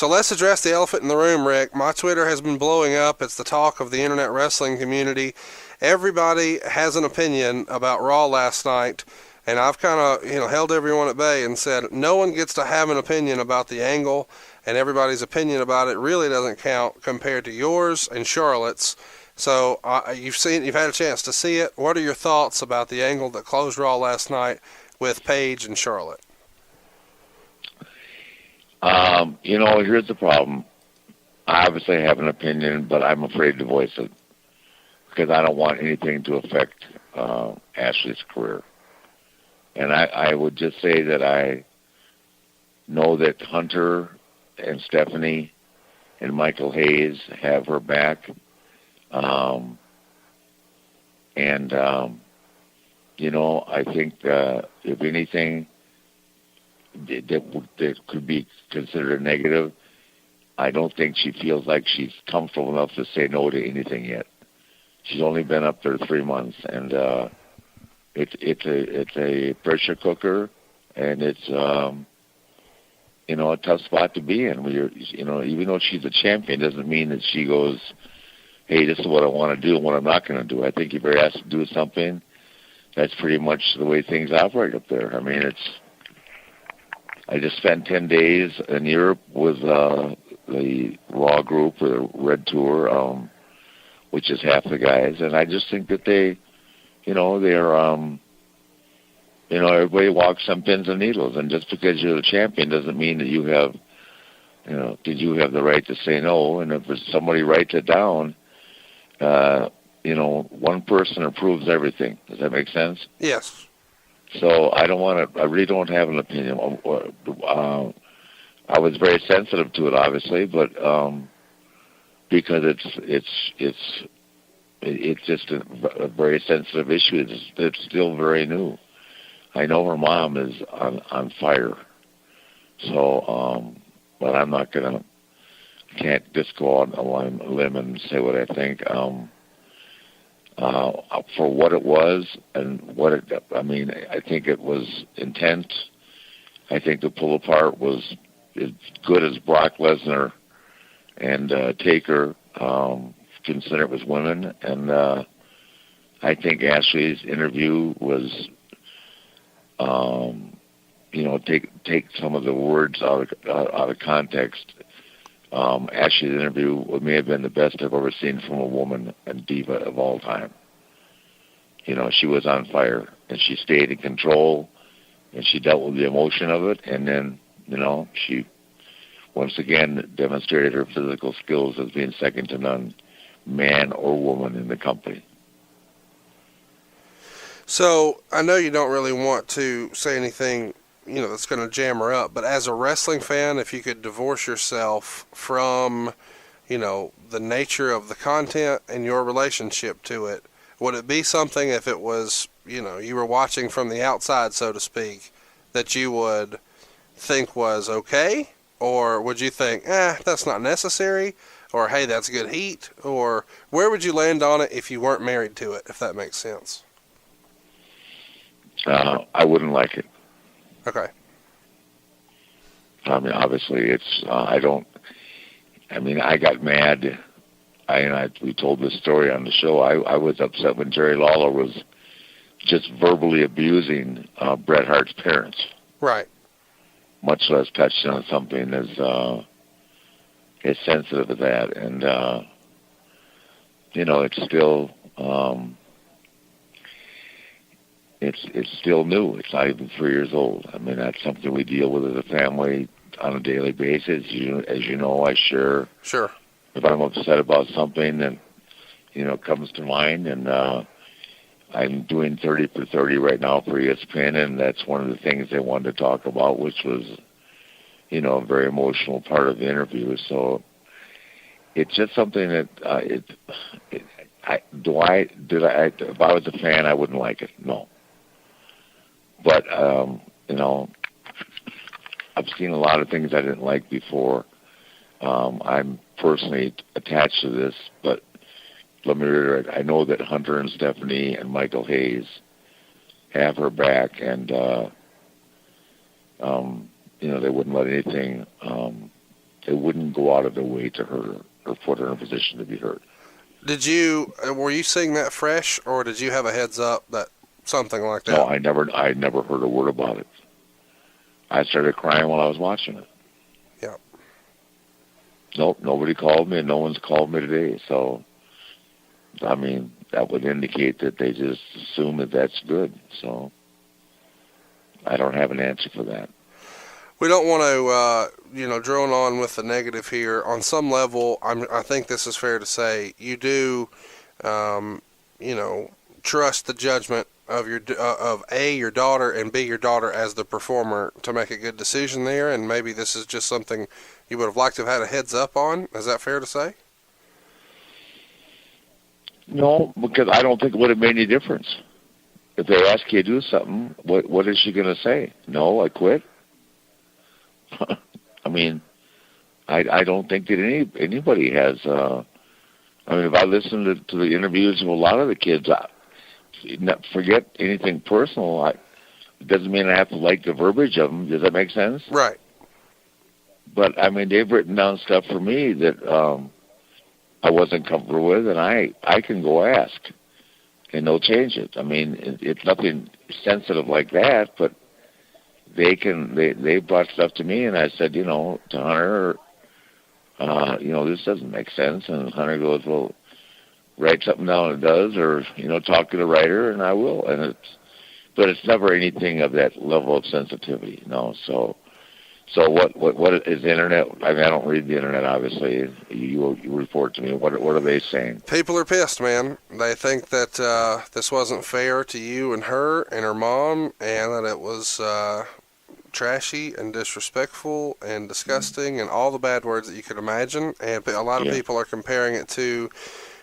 So let's address the elephant in the room, Rick. My Twitter has been blowing up. It's the talk of the internet wrestling community. Everybody has an opinion about Raw last night, and I've kind of held everyone at bay and said no one gets to have an opinion about the angle, and everybody's opinion about it really doesn't count compared to yours and Charlotte's. So you've had a chance to see it. What are your thoughts about the angle that closed Raw last night with Paige and Charlotte? Here's the problem. I obviously have an opinion, but I'm afraid to voice it because I don't want anything to affect Ashley's career. And I would just say that I know that Hunter and Stephanie and Michael Hayes have her back. I think if anything that could be considered a negative, I don't think she feels like she's comfortable enough to say no to anything yet. She's only been up there 3 months, and it's a pressure cooker, and it's a tough spot to be in. Even though she's a champion, doesn't mean that she goes, hey, this is what I want to do and what I'm not going to do. I think if you're asked to do something, that's pretty much the way things operate up there. I mean, I just spent 10 days in Europe with the Raw group, or the Red Tour, which is half the guys, and I just think that they're, everybody walks on pins and needles, and just because you're the champion doesn't mean that you have, you have the right to say no, and if somebody writes it down, one person approves everything. Does that make sense? Yes. So I really don't have an opinion. I was very sensitive to it, obviously, but because it's just a very sensitive issue. It's still very new. I know her mom is on fire, so but I'm not can't just go out on a limb and say what I think. For what it was and I think it was intense. I think the pull apart was as good as Brock Lesnar and Taker, consider it was women. And I think Ashley's interview was, take some of the words out of context. Ashley's interview may have been the best I've ever seen from a woman and diva of all time. She was on fire, and she stayed in control, and she dealt with the emotion of it, and then, she once again demonstrated her physical skills as being second to none, man or woman in the company. So I know you don't really want to say anything that's going to jam her up, but as a wrestling fan, if you could divorce yourself from the nature of the content and your relationship to it, would it be something, if it was you were watching from the outside, so to speak, that you would think was okay, or would you think that's not necessary, or hey, that's good heat, or where would you land on it if you weren't married to it, if that makes sense? I wouldn't like it. Okay. I mean, obviously, I got mad. We told this story on the show. I was upset when Jerry Lawler was just verbally abusing Bret Hart's parents. Right. Much less touching on something as sensitive as that. And, it's still... It's still new. It's not even 3 years old. I mean, that's something we deal with as a family on a daily basis. As you know, I share. Sure. If I'm upset about something that, comes to mind, and I'm doing 30 for 30 right now for ESPN, and that's one of the things they wanted to talk about, which was, a very emotional part of the interview. So it's just something that if I was a fan, I wouldn't like it. No. But, I've seen a lot of things I didn't like before. I'm personally attached to this, but let me reiterate, I know that Hunter and Stephanie and Michael Hayes have her back, and, they wouldn't let anything they wouldn't go out of their way to hurt her or put her in a position to be hurt. Were you seeing that fresh, or did you have a heads up that something like that? No, I never heard a word about it. I started crying while I was watching it. Yeah. Nope, nobody called me, and no one's called me today. So, I mean, that would indicate that they just assume that that's good. So, I don't have an answer for that. We don't want to, drone on with the negative here. On some level, I think this is fair to say. You do, trust the judgment of your daughter, and B, your daughter as the performer to make a good decision there. And maybe this is just something you would have liked to have had a heads up on. Is that fair to say? No, because I don't think it would have made any difference. If they ask you to do something, what is she going to say? No, I quit. I mean, I don't think that anybody has. If I listen to the interviews of a lot of the kids, forget anything personal. It doesn't mean I have to like the verbiage of them. Does that make sense? Right. But I mean, they've written down stuff for me that I wasn't comfortable with, and I can go ask, and they'll change it. I mean, it's nothing sensitive like that, but they brought stuff to me, and I said, to Hunter, this doesn't make sense. And Hunter goes, well, write something down it does, or, talk to the writer, and I will. But it's never anything of that level of sensitivity, no. So what is the internet? I mean, I don't read the internet, obviously. You report to me. What are they saying? People are pissed, man. They think that this wasn't fair to you and her and her mom, and that it was trashy and disrespectful and disgusting and all the bad words that you could imagine. And a lot of people are comparing it to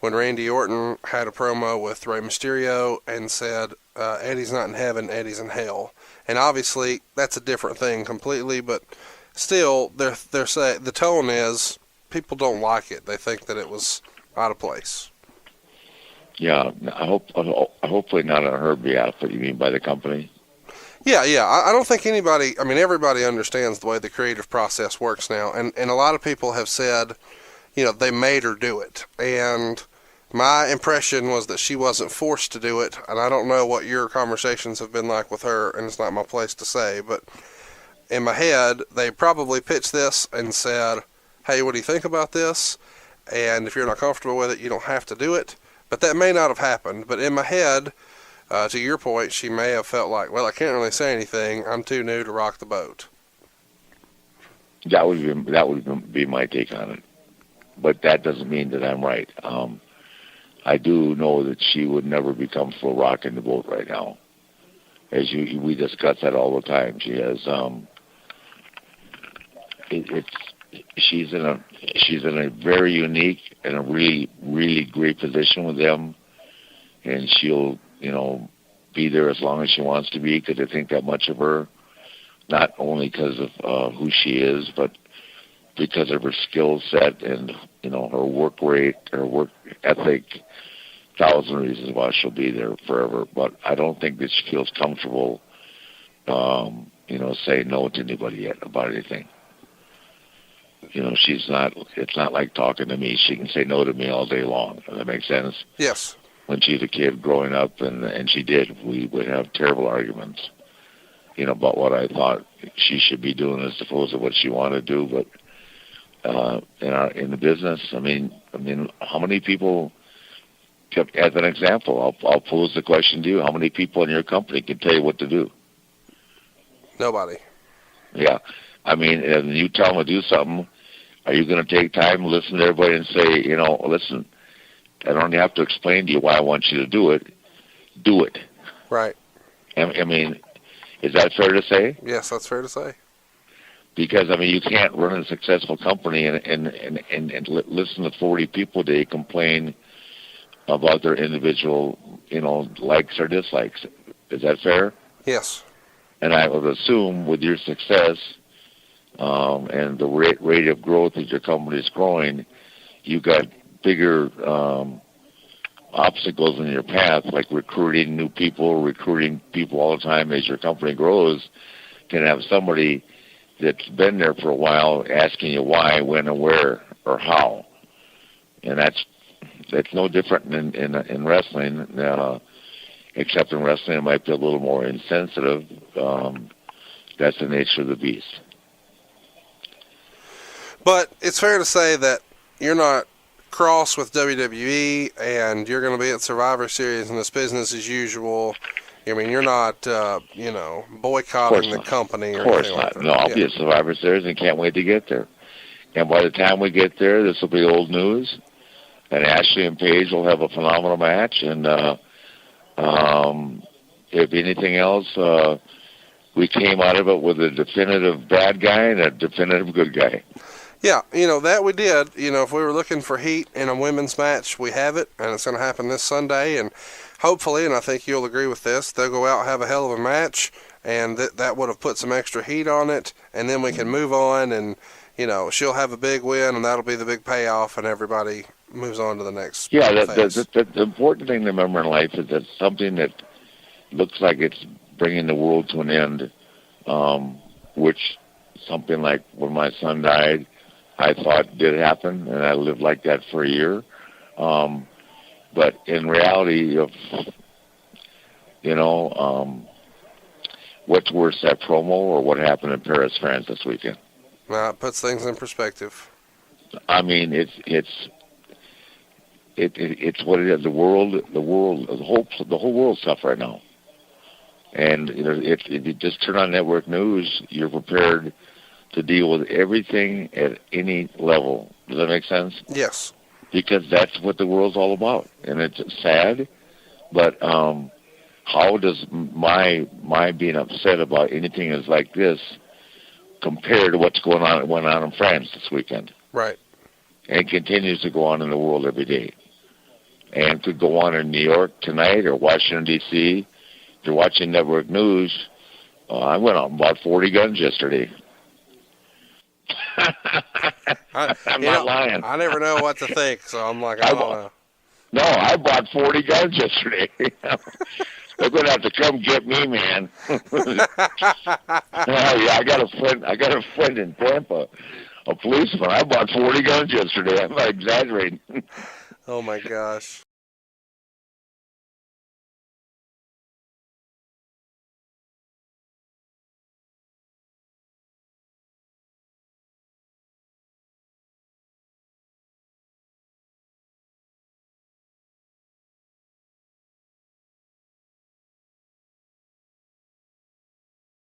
when Randy Orton had a promo with Rey Mysterio and said, Eddie's not in heaven, Eddie's in hell. And obviously, that's a different thing completely, but still, they're saying the tone is people don't like it. They think that it was out of place. Yeah, hopefully not on her behalf, but you mean by the company? Yeah. I don't think everybody understands the way the creative process works now. And a lot of people have said, they made her do it. And my impression was that she wasn't forced to do it. And I don't know what your conversations have been like with her, and it's not my place to say. But in my head, they probably pitched this and said, hey, what do you think about this? And if you're not comfortable with it, you don't have to do it. But that may not have happened. But in my head, to your point, she may have felt like, well, I can't really say anything. I'm too new to rock the boat. That would be my take on it. But that doesn't mean that I'm right. I do know that she would never be comfortable rocking the boat right now. As we discuss that all the time. She has she's in a very unique and a really, really great position with them, and she'll be there as long as she wants to be, because they think that much of her, not only because of who she is, but because of her skill set and her work rate, her work ethic. 1,000 reasons why she'll be there forever, but I don't think that she feels comfortable, saying no to anybody yet about anything. She's not. It's not like talking to me. She can say no to me all day long. Does that make sense? Yes. When she's a kid growing up, and she did, we would have terrible arguments, about what I thought she should be doing as opposed to what she wanted to do. But in the business, I mean, how many people? As an example, I'll pose the question to you: how many people in your company can tell you what to do? Nobody. Yeah, I mean, and you tell them to do something, are you going to take time, listen to everybody, and say, listen, I don't have to explain to you why I want you to do it. Do it. Right. I mean, is that fair to say? Yes, that's fair to say. Because you can't run a successful company and listen to 40 people a day complain about their individual, likes or dislikes. Is that fair? Yes. And I would assume with your success and the rate of growth as your company is growing, you got bigger obstacles in your path, like recruiting new people, recruiting people all the time as your company grows. Can have somebody that's been there for a while asking you why, when, and where, or how. And that's no different in wrestling, except in wrestling it might be a little more insensitive. That's the nature of the beast. But it's fair to say that you're not cross with WWE, and you're going to be at Survivor Series, and it's business as usual. I mean, you're not, boycotting the company or anything like that. Of course not. No, I'll be at Survivor Series and can't wait to get there. And by the time we get there, this will be old news. And Ashley and Paige will have a phenomenal match. And if anything else, we came out of it with a definitive bad guy and a definitive good guy. Yeah, that we did. If we were looking for heat in a women's match, we have it, and it's going to happen this Sunday. And hopefully, and I think you'll agree with this, they'll go out and have a hell of a match, and that would have put some extra heat on it, and then we can move on, and, she'll have a big win, and that'll be the big payoff, and everybody moves on to the next phase. The important thing to remember in life is that something that looks like it's bringing the world to an end, which something like when my son died, I thought did happen, and I lived like that for a year. But in reality, what's worse, that promo or what happened in Paris, France this weekend? Well, it puts things in perspective. I mean, it's what it is. The whole world's tough right now. And if you just turn on network news, you're prepared to deal with everything at any level. Does that make sense? Yes. Because that's what the world's all about. And it's sad, but how does my being upset about anything is like this compare to what's went on in France this weekend? Right. And it continues to go on in the world every day. And could go on in New York tonight or Washington, D.C. If you're watching network news, I went out and bought 40 guns yesterday. I'm not lying. I never know what to think, so I'm like, I don't know. No, I bought 40 guns yesterday. They're going to have to come get me, man. Yeah, I got a friend in Tampa, a policeman. I bought 40 guns yesterday. I'm not exaggerating. Oh my gosh.